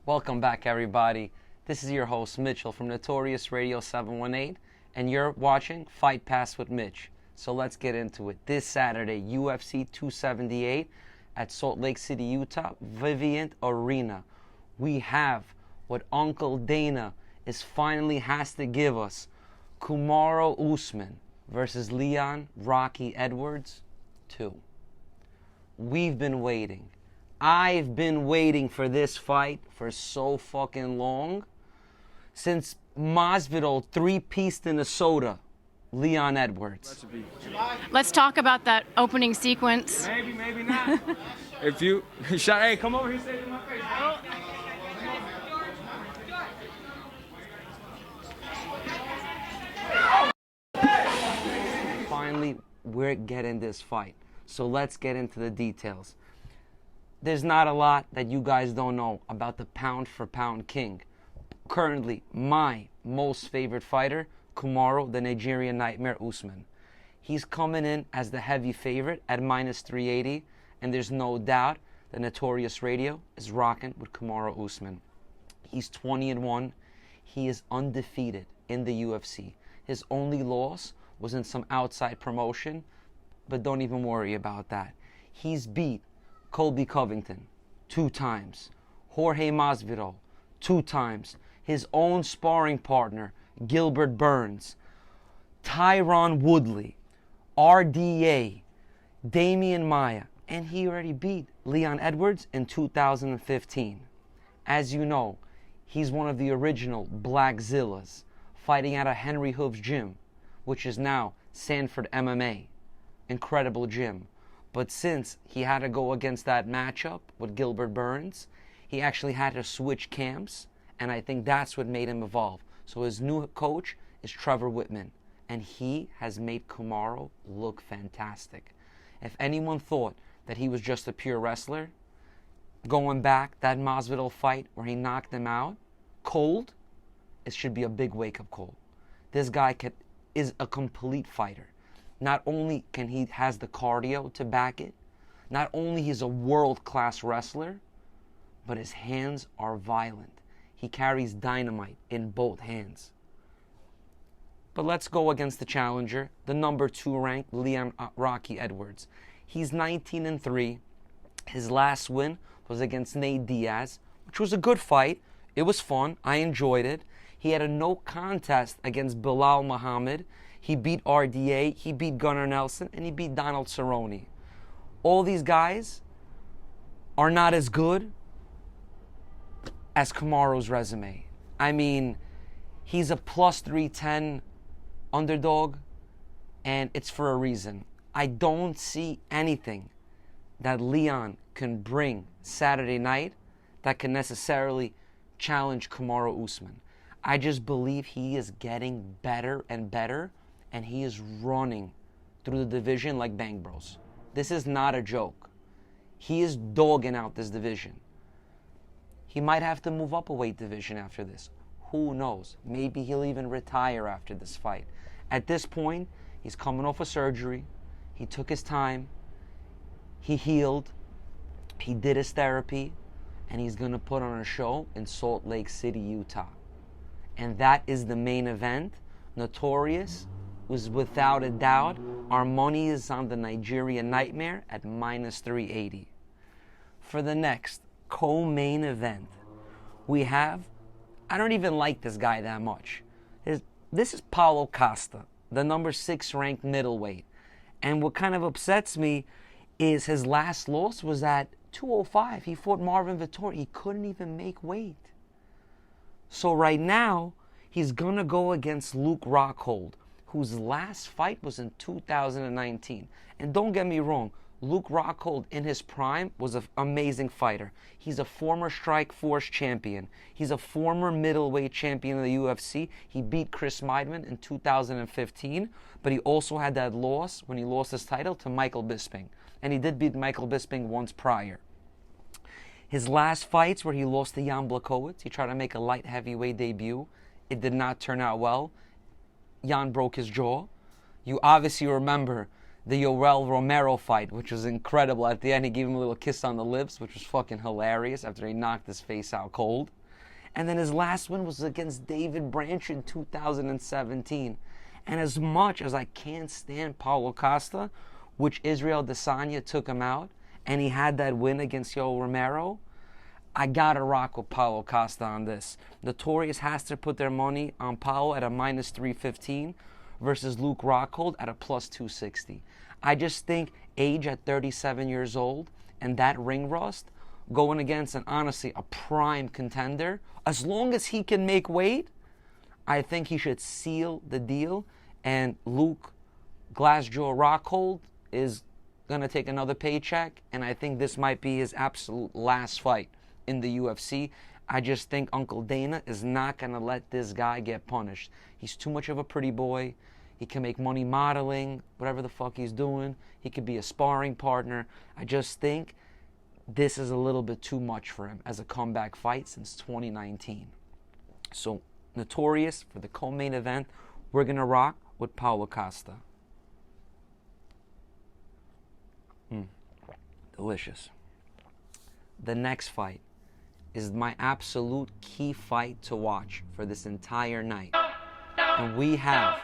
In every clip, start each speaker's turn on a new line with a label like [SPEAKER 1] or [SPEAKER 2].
[SPEAKER 1] Welcome back, everybody. This is your host, Mitchell, from Notorious Radio 718, and you're watching Fight Pass with Mitch. So let's get into it. This Saturday, UFC 278 at Salt Lake City, Utah, Vivint Arena. We have what Uncle Dana finally has to give us. Kamaru Usman versus Leon Rocky Edwards 2. We've been waiting. I've been waiting for this fight for so fucking long. Since Masvidal three-pieced in a soda, Leon Edwards.
[SPEAKER 2] Let's talk about that opening sequence.
[SPEAKER 3] Maybe not. If you shot, hey, come over here, say it in my face, bro.
[SPEAKER 1] Finally, we're getting this fight. So let's get into the details. There's not a lot that you guys don't know about the pound-for-pound king. Currently, my most favorite fighter, Kamaru, the Nigerian Nightmare Usman. He's coming in as the heavy favorite at minus 380, and there's no doubt the Notorious Radio is rocking with Kamaru Usman. He's 20-1. He is undefeated in the UFC. His only loss was in some outside promotion, but don't even worry about that. He's beat Colby Covington 2 times, Jorge Masvidal 2 times, his own sparring partner, Gilbert Burns, Tyron Woodley, RDA, Damian Maia, and he already beat Leon Edwards in 2015. As you know, he's one of the original Blackzillas, fighting out of Henry Hoof's gym, which is now Sanford MMA. Incredible gym. But since he had to go against that matchup with Gilbert Burns, he actually had to switch camps, and I think that's what made him evolve. So his new coach is Trevor Whitman, and he has made Kamaru look fantastic. If anyone thought that he was just a pure wrestler, going back, that Masvidal fight where he knocked him out cold, it should be a big wake-up call. This guy is a complete fighter. Not only has the cardio to back it, not only he's a world-class wrestler, but his hands are violent. He carries dynamite in both hands. But let's go against the challenger, the number 2 ranked Leon Rocky Edwards. He's 19-3. His last win was against Nate Diaz, which was a good fight. It was fun. I enjoyed it. He had a no contest against Bilal Muhammad. He beat RDA, he beat Gunnar Nelson, and he beat Donald Cerrone. All these guys are not as good as Kamaru's resume. I mean, he's a plus 310 underdog, and it's for a reason. I don't see anything that Leon can bring Saturday night that can necessarily challenge Kamaru Usman. I just believe he is getting better and better, and he is running through the division like Bang Bros. This is not a joke. He is dogging out this division. He might have to move up a weight division after this. Who knows? Maybe he'll even retire after this fight. At this point, he's coming off a surgery. He took his time. He healed. He did his therapy. And he's going to put on a show in Salt Lake City, Utah. And that is the main event. Notorious was without a doubt. Our money is on the Nigerian Nightmare at minus 380. For the next co-main event, we have, I don't even like this guy that much. This is Paulo Costa, the number 6 ranked middleweight. And what kind of upsets me is his last loss was at 205. He fought Marvin Vettori. He couldn't even make weight. So right now, he's going to go against Luke Rockhold, whose last fight was in 2019. And don't get me wrong, Luke Rockhold in his prime was an amazing fighter. He's a former Strikeforce champion. He's a former middleweight champion of the UFC. He beat Chris Weidman in 2015, but he also had that loss when he lost his title to Michael Bisping. And he did beat Michael Bisping once prior. His last fights where he lost to Jan Blachowicz, he tried to make a light heavyweight debut. It did not turn out well. Jan broke his jaw. You obviously remember The Yoel Romero fight, which was incredible. At the end, he gave him a little kiss on the lips, which was fucking hilarious after he knocked his face out cold. And then his last win was against David Branch in 2017. And as much as I can't stand Paulo Costa, which Israel Adesanya took him out, and he had that win against Yoel Romero, I gotta rock with Paulo Costa on this. Notorious has to put their money on Paulo at a minus 315 versus Luke Rockhold at a plus 260. I just think age at 37 years old and that ring rust going against honestly a prime contender, as long as he can make weight, I think he should seal the deal. And Luke Glassjaw Rockhold is going to take another paycheck, and I think this might be his absolute last fight in the UFC. I just think Uncle Dana is not going to let this guy get punished. He's too much of a pretty boy. He can make money modeling, whatever the fuck he's doing. He could be a sparring partner. I just think this is a little bit too much for him as a comeback fight since 2019. So, Notorious, for the co-main event, we're going to rock with Paulo Costa. Delicious. The next fight is my absolute key fight to watch for this entire night. And we have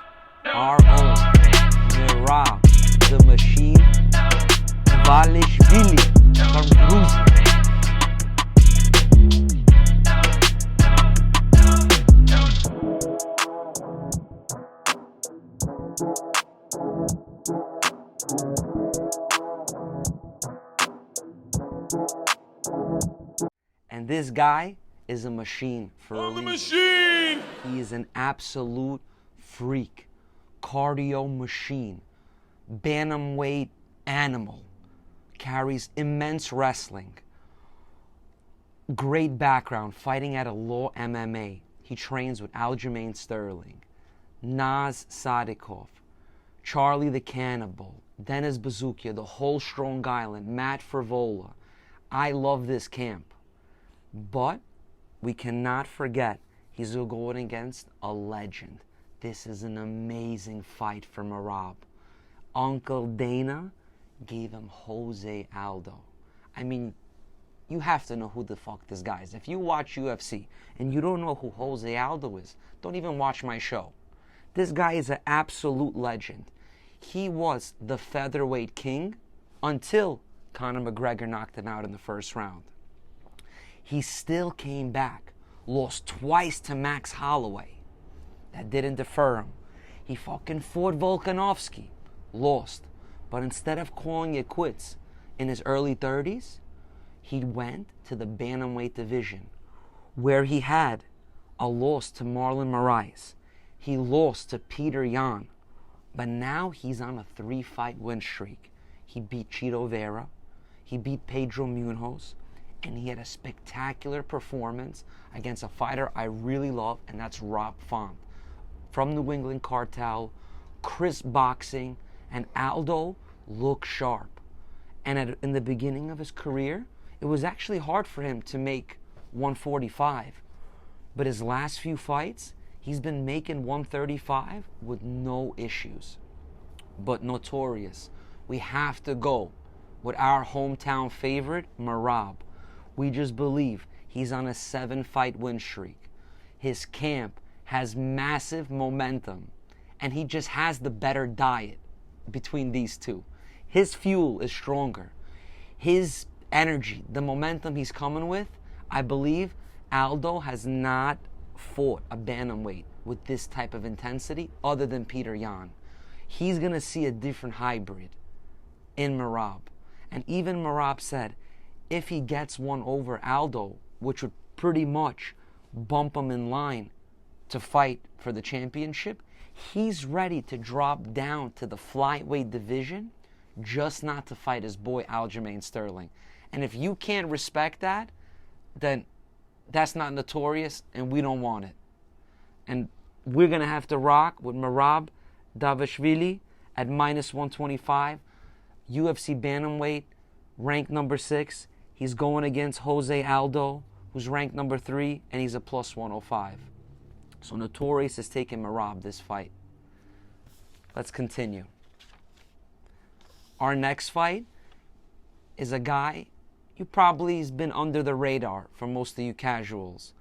[SPEAKER 1] our own Merab the Machine Valishvili from Gruzia. And this guy is a machine for a reason. Machine! He is an absolute freak, cardio machine, bantamweight animal, carries immense wrestling, great background, fighting at a law MMA. He trains with Aljamain Sterling, Naz Sadikov, Charlie the Cannibal, Dennis Bazookia, the whole Strong Island, Matt Frivola. I love this camp. But we cannot forget he's going against a legend. This is an amazing fight for Merab. Uncle Dana gave him Jose Aldo. I mean, you have to know who the fuck this guy is. If you watch UFC and you don't know who Jose Aldo is, don't even watch my show. This guy is an absolute legend. He was the featherweight king until Conor McGregor knocked him out in the first round. He still came back, lost twice to Max Holloway. That didn't defer him. He fucking fought Volkanovski, lost. But instead of calling it quits in his early 30s, he went to the bantamweight division, where he had a loss to Marlon Moraes. He lost to Peter Yan. But now he's on a 3-fight win streak. He beat Chito Vera. He beat Pedro Munoz. And he had a spectacular performance against a fighter I really love, and that's Rob Font. From New England Cartel, crisp boxing, and Aldo looked sharp. And in the beginning of his career, it was actually hard for him to make 145. But his last few fights, he's been making 135 with no issues. But Notorious, we have to go with our hometown favorite, Merab. We just believe he's on a 7-fight win streak. His camp has massive momentum, and he just has the better diet between these two. His fuel is stronger. His energy, the momentum he's coming with, I believe Aldo has not fought a bantamweight with this type of intensity other than Peter Yan. He's going to see a different hybrid in Merab. And even Merab said, if he gets one over Aldo, which would pretty much bump him in line to fight for the championship, he's ready to drop down to the flyweight division just not to fight his boy Aljamain Sterling. And if you can't respect that, then that's not Notorious, and we don't want it. And we're going to have to rock with Merab Davishvili at minus 125, UFC bantamweight, ranked number 6. He's going against Jose Aldo, who's ranked number 3, and he's a plus 105. So Notorious is taking Merab this fight. Let's continue. Our next fight is a guy you probably has been under the radar for most of you casuals,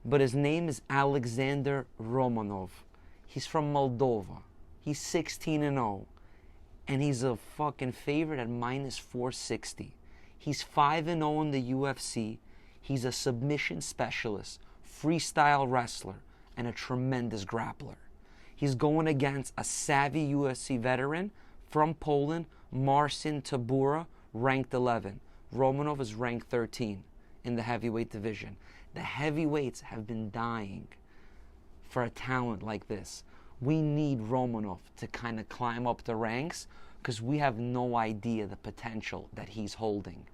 [SPEAKER 1] but his name is Alexander Romanov. He's from Moldova. He's 16-0, and he's a fucking favorite at minus 460. He's 5-0 in the UFC. He's a submission specialist, freestyle wrestler, and a tremendous grappler. He's going against a savvy UFC veteran from Poland, Marcin Tybura, ranked 11. Romanov is ranked 13 in the heavyweight division. The heavyweights have been dying for a talent like this. We need Romanov to kind of climb up the ranks because we have no idea the potential that he's holding.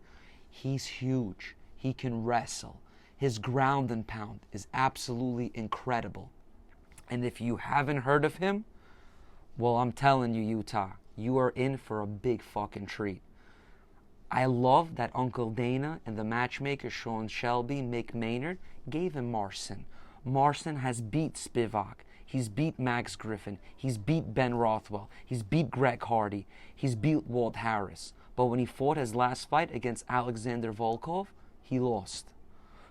[SPEAKER 1] He's huge. He can wrestle. His ground and pound is absolutely incredible. And if you haven't heard of him, well, I'm telling you, Utah, you are in for a big fucking treat. I love that Uncle Dana and the matchmaker Sean Shelby, Mick Maynard, gave him Marcin. Marcin has beat Spivak. He's beat Max Griffin. He's beat Ben Rothwell. He's beat Greg Hardy. He's beat Walt Harris. But when he fought his last fight against Alexander Volkov, he lost.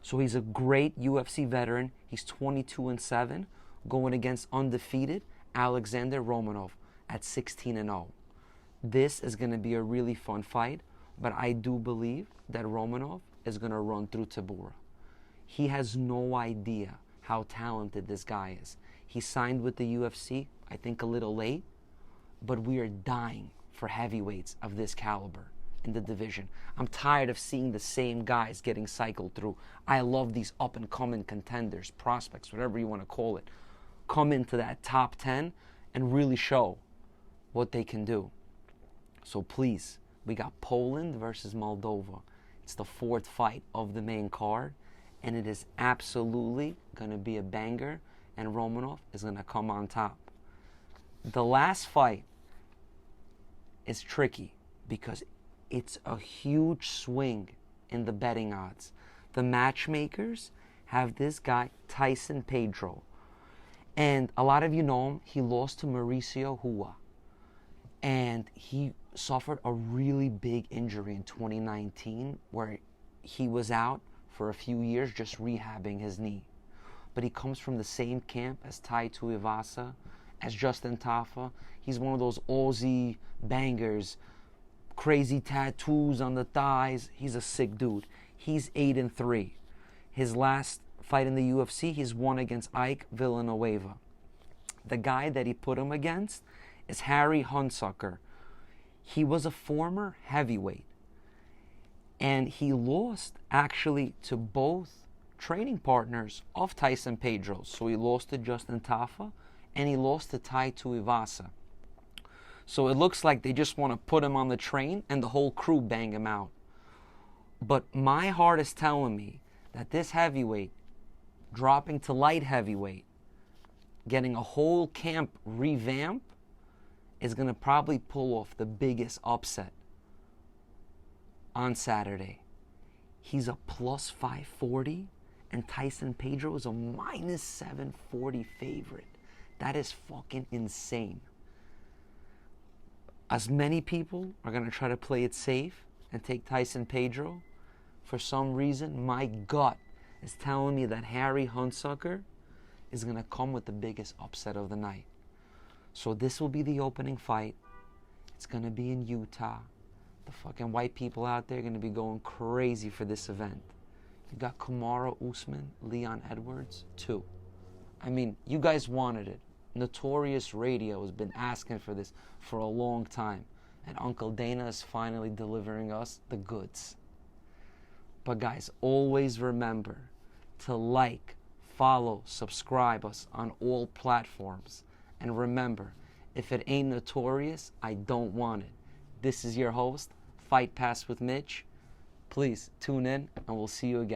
[SPEAKER 1] So he's a great UFC veteran. He's 22-7, going against undefeated Alexander Romanov at 16-0. This is going to be a really fun fight, but I do believe that Romanov is going to run through Tybura. He has no idea how talented this guy is. He signed with the UFC, I think a little late, but we are dying for heavyweights of this caliber in the division. I'm tired of seeing the same guys getting cycled through. I love these up-and-coming contenders, prospects, whatever you want to call it, come into that top 10 and really show what they can do. So please, we got Poland versus Moldova. It's the fourth fight of the main card, and it is absolutely going to be a banger, and Romanov is going to come on top. The last fight is tricky because it's a huge swing in the betting odds. The matchmakers have this guy, Tyson Pedro. And a lot of you know him. He lost to Mauricio Hua. And he suffered a really big injury in 2019 where he was out for a few years just rehabbing his knee. But he comes from the same camp as Tai Tuivasa, as Justin Tafa. He's one of those Aussie bangers, crazy tattoos on the thighs. He's a sick dude. He's 8-3. His last fight in the UFC, he's won against Ike Villanueva. The guy that he put him against is Harry Hunsucker. He was a former heavyweight, and he lost actually to both training partners of Tyson Pedro. So he lost to Justin Tafa, and he lost to Tai Tuivasa. So it looks like they just want to put him on the train and the whole crew bang him out. But my heart is telling me that this heavyweight, dropping to light heavyweight, getting a whole camp revamp, is going to probably pull off the biggest upset on Saturday. He's a plus 540, and Tyson Pedro is a minus 740 favorite. That is fucking insane. As many people are going to try to play it safe and take Tyson Pedro, for some reason, my gut is telling me that Harry Hunsucker is going to come with the biggest upset of the night. So this will be the opening fight. It's going to be in Utah. The fucking white people out there are going to be going crazy for this event. You got Kamaru, Usman, Leon Edwards, too. I mean, you guys wanted it. Notorious Radio has been asking for this for a long time. And Uncle Dana is finally delivering us the goods. But guys, always remember to like, follow, subscribe us on all platforms. And remember, if it ain't notorious, I don't want it. This is your host, Fight Pass with Mitch. Please tune in, and we'll see you again.